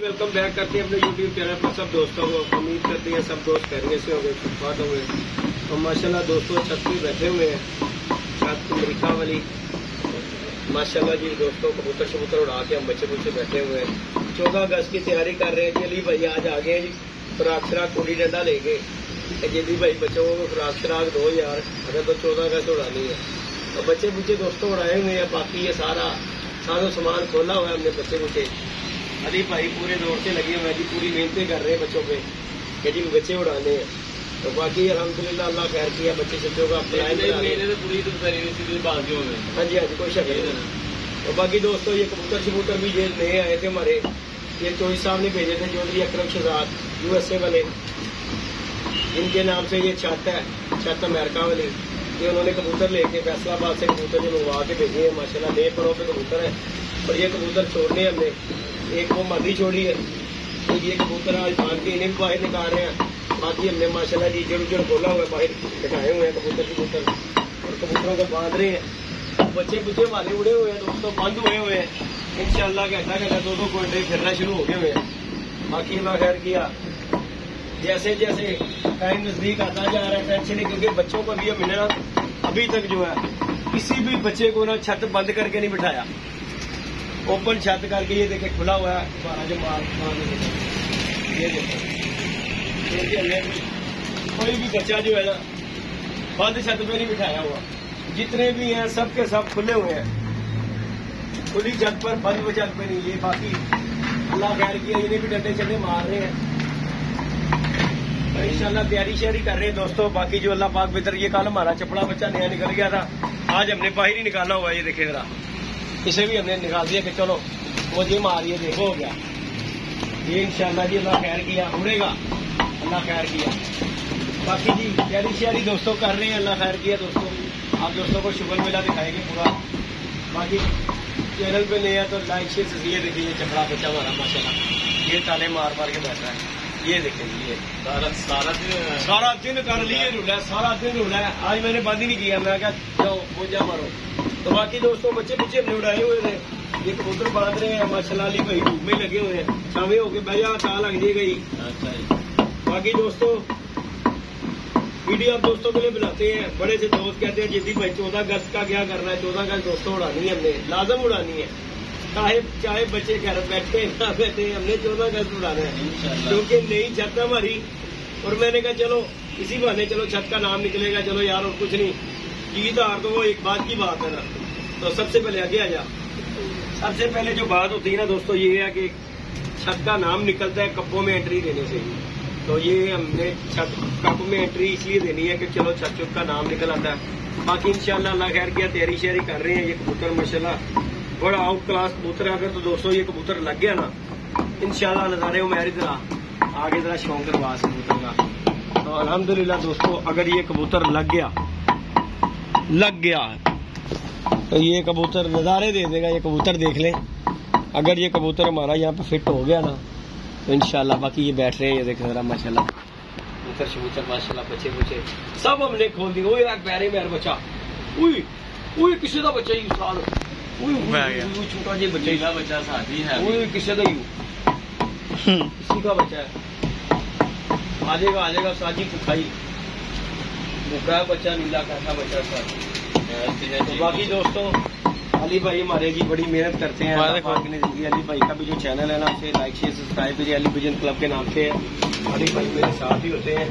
Welcome back करते हैं अपने यूट्यूब चैनल पर सब दोस्तों को। उम्मीद करते हैं सब दोस्त खैरियत से होंगे, खुशबात होंगे। तो माशाल्लाह दोस्तों छत पे बैठे हुए हैं, छत अमरीका वाली माशाल्लाह जी। दोस्तों कबूतर उड़ा के हम बच्चे बैठे हुए हैं। 14 अगस्त की तैयारी कर रहे हैं। चलिए भाई आज आ गए जी, खुराक कुड़ी डंडा लेके। जल्दी भाई बच्चों को खुराक दो यार, अगर तो 14 अगस्त उड़ानी है। तो बच्चे दोस्तों उड़ाए हुए हैं। बाकी ये सारा सामान खोला हुआ है हमने बच्चे अली भाई पूरे दौर से लगे हुए हैं जी, पूरी मेहनतें कर रहे हैं बच्चों पे कि जी बच्चे उड़ाने हैं। तो बाकी अल्हम्दुलिल्लाह अल्लाह खैर किया, बच्चे बच्चों का हाँ जी कोई शक नहीं। तो बाकी दोस्तों ये कबूतर भी ये नए आए थे हमारे, ये चौधरी साहब ने भेजे थे, चौधरी अकरम शहजाद USA वाले। इनके नाम से ये छत अमेरिका वाली। ये उन्होंने कबूतर लेके फैसलाबाद से कबूतर जो मंगवा के भेजे हैं माशाल्लाह। नए परों पे कबूतर है और ये कबूतर छोड़ने हमने, एक वो मादी छोड़ी है, तो ये कबूतर आज बांध के इन्हें भी बाहर निकाल रहे हैं। बाकी हमने माशाल्लाह जी जड़ खोला हुआ है, बाहर बिठाए हुए हैं कबूतर और कबूतरों को बांध रहे हैं। बच्चे वाले उड़े हुए हैं दोस्तों, बंद हुए हुए हैं। इंशाल्लाह घंटा 2 घंटे फिरना शुरू हो गए हुए हैं। बाकी अल्लाह खैर किया, जैसे जैसे टाइम नजदीक आता जा रहा है टेंशन नहीं, क्योंकि बच्चों को भी हमने अभी तक जो है किसी भी बच्चे को ना छत बंद करके नहीं बिठाया। ओपन छत करके ये देखे खुला हुआ है हमारा जो माल ये देखो। कोई भी बच्चा जो है ना बंद छत पे नहीं बिठाया हुआ। जितने भी हैं सब के सब खुले हुए हैं, खुली छत पर, बंद छत पे नहीं। ये बाकी अल्लाह खैर किया, इन्हें भी डंडे मार रहे हैं। इंशाल्लाह तैयारी कर रहे हैं दोस्तों। बाकी जो अल्लाह पाक बेहतर, ये कल हमारा चपड़ा बच्चा नया निकल गया था, आज हमने बाहर ही निकाला हुआ। ये देखे जरा, इसे भी हमने निकाल दिया कि चलो वो ये मारिए, देखो हो गया ये। इंशाल्लाह जी अल्लाह खैर किया, उड़ेगा, अल्लाह खैर किया। बाकी जी तैयारी दोस्तों कर रहे हैं, अल्लाह खैर किया दोस्तों। आप दोस्तों को शुगर मेला दिखाएंगे पूरा। बाकी चैनल पे नया तो लाइक शेयर से देखिए। ये चपड़ा बच्चा हमारा माशाल्लाह, ये ताले मार के बैठ रहा है। ये देखें, ये सारा दिन कर लिए रुला, सारा दिन रुला है। आज मैंने बंद ही नहीं किया, मैं क्या जाओ मोजा मारो। तो बाकी दोस्तों बच्चे हमने उड़ाए हुए थे। ये कबूतर बांध रहे हैं माशाल्लाह। अली भाई धूप में लगे हुए हैं, शामे होके बजा चा लग जाएगा। बाकी दोस्तों वीडियो आप दोस्तों के लिए बनाते हैं। बड़े से दोस्त कहते हैं जिद्दी भाई 14 अगस्त का क्या करना है। 14 अगस्त दोस्तों उड़ानी है, हमने लाजम उड़ानी है, चाहे बच्चे घर बैठे ना बैठे, हमने 14 अगस्त उड़ाना है क्योंकि नई छत है हमारी। और मैंने कहा चलो इसी बहाने चलो छत का नाम निकलेगा। चलो यार और कुछ नहीं, जीत हार तो वो एक बात की बात है ना। तो सबसे पहले आगे आ जा। सबसे पहले जो बात होती है ना दोस्तों, ये है कि छत का नाम निकलता है कप्पों में एंट्री देने से। तो ये हमने छत कप में एंट्री इसलिए देनी है कि चलो छत का नाम निकल आता है। बाकी इंशाल्लाह अल्लाह खैर किया, तैयारी कर रहे हैं। ये कबूतर माशाल्लाह बड़ा आउट क्लास कबूतर है। अगर तो दोस्तों ये कबूतर लग गया ना, इंशाल्लाह नजारे मेरी तरह आगे जरा शौक करवा कबूतर का। तो अल्हम्दुलिल्लाह दोस्तों, अगर ये कबूतर लग गया तो ये कबूतर नजारे दे देगा। ये कबूतर देख लें, अगर ये कबूतर हमारा यहाँ पे फिट हो गया ना तो इंशाल्लाह। बाकी ये बैठ रहे हैं, ये देख जरा माशाल्लाह कबूतर माशाल्लाह, बच्चे सब हमने खोल दिए। वो यार पैरे में यार बच्चा, उई किसी का बच्चा साल छोटा जी बच्चा साथी है, किसी का किसी का बच्चा है। आ जाएगा साजी भुखाई भूखा बच्चा, नीला कैसा बच्चा साथी। तो बाकी दोस्तों अली भाई हमारे जी बड़ी मेहनत करते हैं। अली भाई का भी जो चैनल है ना, उसे लाइक शेयर सब्सक्राइब कीजिए। अली विजन क्लब के नाम से अली भाई मेरे साथ ही होते हैं।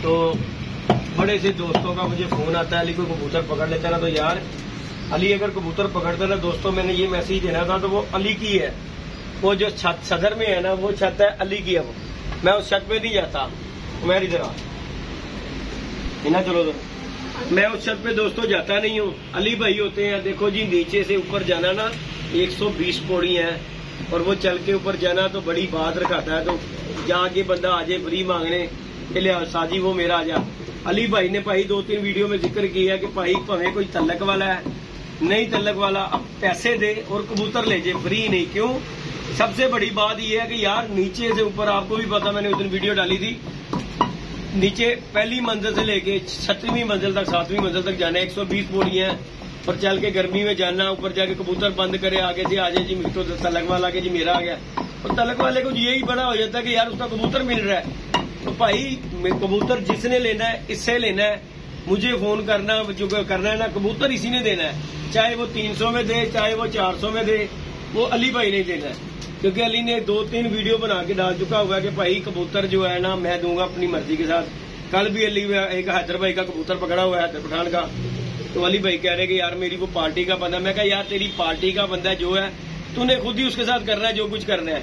तो बड़े से दोस्तों का मुझे फोन आता है, अली कोई कबूतर पकड़ लेता ना तो यार अली अगर कबूतर पकड़ता ना दोस्तों, मैंने ये मैसेज देना था तो वो अली की है। वो जो छत सदर में है ना, वो छत है अली की है। वो मैं उस छत पे नहीं जाता, मेरी तरह ना चलो तो मैं उस छत पे दोस्तों जाता नहीं हूँ। अली भाई होते हैं। देखो जी नीचे से ऊपर जाना ना 120 पौड़ी है, और वो चल के ऊपर जाना तो बड़ी बात रखाता है। तो जहाँ के बंदा आ जाए फ्री मांगने के लिए, साजी वो मेरा आ जा। अली भाई ने भाई 2-3 वीडियो में जिक्र किया कि भाई भावे कोई तलक वाला है, नहीं तलक वाला, अब पैसे दे और कबूतर ले जाए, फ्री नहीं। क्यों? सबसे बड़ी बात यह है कि यार नीचे से ऊपर, आपको भी पता, मैंने उस दिन वीडियो डाली थी, नीचे पहली मंजिल से लेके 6वीं मंजिल तक 7वीं मंजिल तक जाना 120 पौड़ी है। और चल के गर्मी में जाना, ऊपर जाके कबूतर बंद करे, आगे से आ जाए जी तो तलक वाला के जी मेरा आ गया। और तलक वाले को यही बड़ा हो जाता है कि यार उसका कबूतर मिल रहा है। तो भाई कबूतर जिसने लेना है इससे लेना है, मुझे फोन करना, जो करना है ना, कबूतर इसी ने देना है, चाहे वो 300 में दे, चाहे वो 400 में दे, वो अली भाई ने देना है। क्योंकि अली ने 2-3 वीडियो बना के डाल चुका हुआ है कि भाई कबूतर जो है ना मैं दूंगा अपनी मर्जी के साथ। कल भी अली एक हैदर भाई का कबूतर पकड़ा हुआ है, हैदर पठान का, तो अली भाई कह रहे कि यार मेरी वो पार्टी का बंदा। मैं कहा यार तेरी पार्टी का बंदा जो है तूने खुद ही उसके साथ करना है जो कुछ करना है,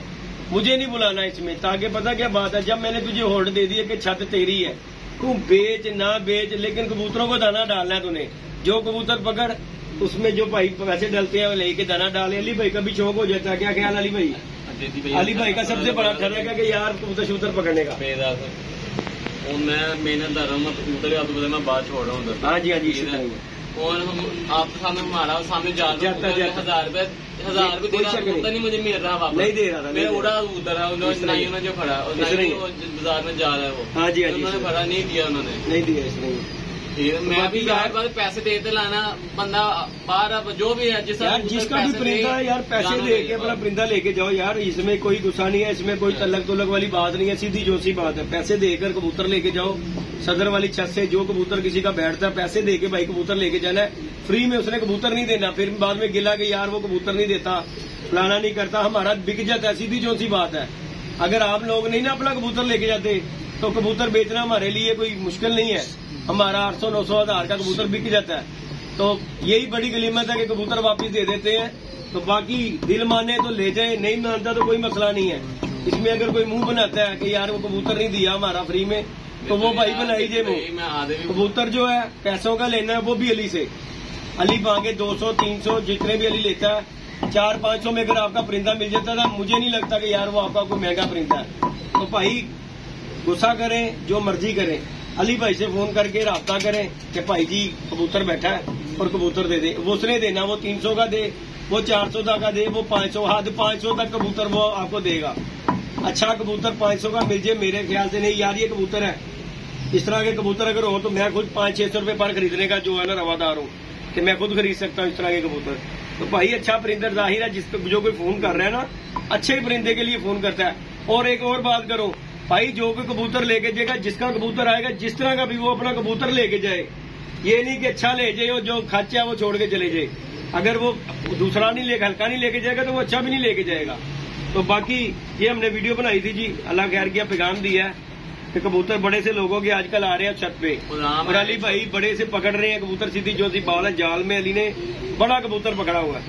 मुझे नहीं बुलाना इसमें। ताकि पता क्या बात है, जब मैंने तुझे होल्ड दे दिया कि छत तेरी है, तू बेच ना बेच, लेकिन कबूतरों को दाना डालना है तूने। जो कबूतर पकड़ उसमें जो भाई पैसे डलते हैं वो लेके दाना डाले। अली भाई का भी शौक हो जाता है। क्या ख्याल अली भाई? अली भाई का सबसे बड़ा ठरक है कि यार कबूतर शूतर पकड़ने का। मैं मेहनत कर रहा हूँ, कबूतर आपको पता मैं बात छोड़ रहा हूँ। हाँ जी, हाँ जी। और हम आपके सामने हमारा सामने जाता 1000 रुपए कबूतर नहीं मुझे मिल रहा, वापस नहीं दे रहा था। मेरा उड़ा कबूतर है, उन्होंने जो खड़ा बाजार में जा रहा है वो। हाँ जी, हाँ जी। उन्होंने खड़ा नहीं दिया, उन्होंने नहीं दिया इसने। मैं भी यार पैसे देते लाना बंदा बाहर जो भी है जिसका भी परिंदा है यार पैसे दे के अपना परिंदा लेके जाओ यार। इसमें कोई गुस्सा नहीं है, इसमें कोई तलक तुलक वाली बात नहीं है, सीधी जो सी बात है। पैसे देकर कबूतर लेके जाओ। सदर वाली छत से जो कबूतर किसी का बैठता है पैसे दे के भाई कबूतर लेके जाना है। फ्री में उसने कबूतर नहीं देना, फिर बाद में गिला कि यार वो कबूतर नहीं देता, फलाना नहीं करता, हमारा बिक जाता है। सीधी जो सी बात है। अगर आप लोग नहीं ना अपना कबूतर लेके जाते तो कबूतर बेचना हमारे लिए कोई मुश्किल नहीं है। हमारा 800-900 हज़ार का कबूतर बिक जाता है। तो यही बड़ी गलीमत है कि कबूतर वापस दे देते हैं। तो बाकी दिल माने तो ले जाए, नहीं मानता तो कोई मसला नहीं है। इसमें अगर कोई मुंह बनाता है कि यार वो कबूतर नहीं दिया हमारा फ्री में, तो वो भाई बनाई जे मुंह। कबूतर जो है पैसों का लेना है वो भी अली से। अली मांगे 200-300 जितने भी अली लेता है। 400-500 में अगर आपका परिंदा मिल जाता था, मुझे नहीं लगता कि यार वो आपका कोई महंगा परिंदा है। तो भाई गुस्सा करें, जो मर्जी करें, अली भाई से फोन करके राब्ता करें कि भाई जी कबूतर बैठा है और कबूतर दे दे। वो उसने देना, वो 300 का दे, वो 400 का दे, वो 500, हद 500 तक कबूतर वो आपको देगा। अच्छा कबूतर 500 का मिल जाए मेरे ख्याल से नहीं यार, ये कबूतर है। इस तरह के कबूतर अगर हो तो मैं खुद 500-600 रुपए पर खरीदने का जो है ना रवादार हूँ कि मैं खुद खरीद सकता हूँ इस तरह के कबूतर। तो भाई अच्छा परिंदा जाहिर है जिसको जो कोई फोन कर रहा है ना, अच्छे परिंदे के लिए फोन करता है। और एक और बात करो भाई, जो भी कबूतर लेके जाएगा, जिसका कबूतर आएगा जिस तरह का भी, वो अपना कबूतर लेके जाए। ये नहीं कि अच्छा ले जाए और जो खाचा है वो छोड़ के चले जाए। अगर वो दूसरा नहीं लेके, हल्का नहीं लेके जाएगा तो वो अच्छा भी नहीं लेके जाएगा। तो बाकी ये हमने वीडियो बनाई थी जी, अल्लाह खैर किया, पैगाम दिया है कि कबूतर बड़े से लोगों के आजकल आ रहे हैं छत पे, और अली भाई बड़े से पकड़ रहे हैं कबूतर। सीधी जो सी बाल है, जाल में अली ने बड़ा कबूतर पकड़ा हुआ है।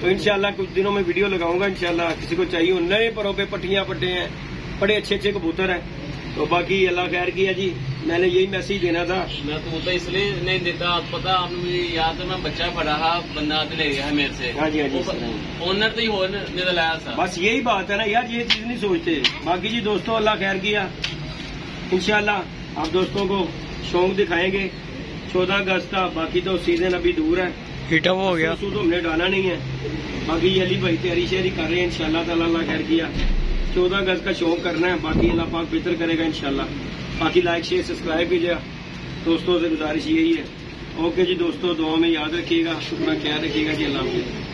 तो इंशाल्लाह कुछ दिनों में वीडियो लगाऊंगा इंशाल्लाह। किसी को चाहिए, नए परों पे पट्टियां पट्टे हैं, बड़े अच्छे अच्छे कबूतर हैं। तो बाकी अल्लाह खैर किया जी, मैंने यही मैसेज देना था। मैं कबूतर इसलिए नहीं देता, आप पता आपने मुझे याद है, मैं बच्चा पढ़ा था, बंदा ले गया है मेरे से। हाँ जी, हाँ जी। ओनर तो ही हो लाया था। बस यही बात है ना यार, ये चीज नहीं सोचते। बाकी जी दोस्तों अल्लाह खैर किया, इंशाल्लाह आप दोस्तों को शौक दिखाएंगे। 14 अगस्त का, बाकी तो सीजन अभी दूर है, हीटअप हो गया तो हमने डाला नहीं है। बाकी अली भाई तैयारी शेरी कर रहे हैं इंशाल्लाह ताला, अल्लाह खैर किया। 14 अगस्त का शौक करना है, बाकी अल्लाह पाक बेहतर करेगा इंशाल्लाह। बाकी लाइक शेयर सब्सक्राइब कीजिएगा, दोस्तों से गुजारिश यही है। ओके जी दोस्तों, दुआ में याद रखिएगा, अपना ख्याल रखिएगा जी, अल्लाह हाफ़िज़।